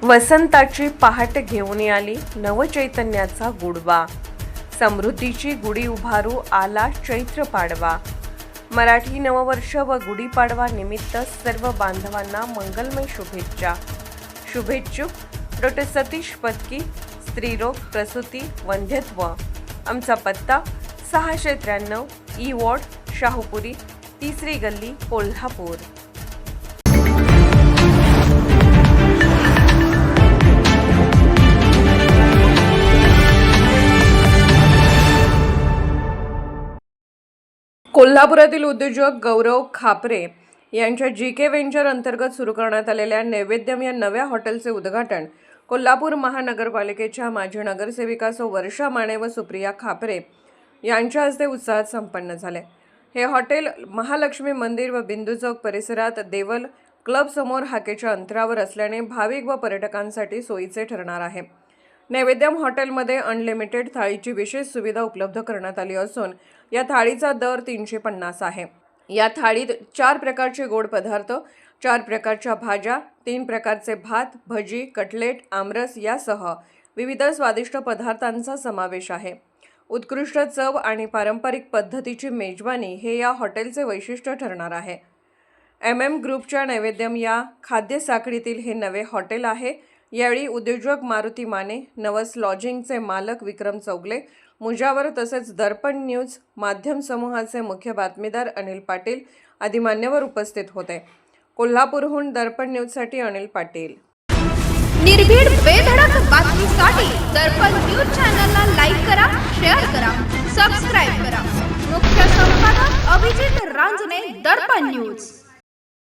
वसंताची पहाट घेऊन आली नवचैतन्याचा गुडवा, समृद्धीची गुढी उभारू आला चैत्र पाडवा। मराठी नववर्ष व गुढीपाडवा निमित्त सर्व बांधवांना मंगलमय शुभेच्छा। शुभेच्छुक डॉ. सतीश पत्की, स्त्रीरोग प्रसूती वंध्यत्व। आमचा पत्ता 693 ई वॉर्ड, शाहूपुरी, 3री गल्ली, कोल्हापूर। कोल्हापुरातील उद्योजक गौरव खापरे यांच्या GK व्हेंचर अंतर्गत सुरू करण्यात आलेल्या नैवेद्यम या नव्या हॉटेलचे उद्घाटन कोल्हापूर महानगरपालिकेच्या माजी नगरसेविका वर्षा माने व सुप्रिया खापरे यांच्या हस्ते उत्साहात संपन्न झाले। हे हॉटेल महालक्ष्मी मंदिर व बिंदू चौक परिसरात देवल क्लब समोर हाकेच्या अंतरावर असल्याने भाविक व पर्यटकांसाठी सोयीचे ठरणार आहे। नैवेद्यम हॉटेलमध्ये अनलिमिटेड थाळीची विशेष सुविधा उपलब्ध करण्यात आली असून या थाळीचा दर 350 आहे। या थाळीत 4 प्रकारचे गोड पदार्थ, 4 प्रकारच्या भाज्या, 3 प्रकारचे भात, भजी, कटलेट, आमरस यासह विविध स्वादिष्ट पदार्थांचा समावेश आहे। उत्कृष्ट चव आणि पारंपरिक पद्धतीची मेजवानी हे या हॉटेलचे वैशिष्ट्य ठरणार आहे। MM ग्रुपच्या नैवेद्यम या खाद्य साखळीतील हे नवे हॉटेल आहे। यावेळी उद्योजक मारुती माने, नवस लॉजिंगचे मालक विक्रम चौगले, मुजावर तसेच दर्पण न्यूज माध्यम समूहाचे मुख्य बातमीदार अनिल पाटील आदी मान्यवर उपस्थित होते। कोल्हापूरहून दर्पण न्यूजसाठी अनिल पाटील। निर्भीड बेधडक बातमीसाठी दर्पण न्यूज चॅनलला लाईक करा, शेअर करा, सबस्क्राईब करा। मुख्य संपादक अभिजित रांजणे, दर्पण न्यूज।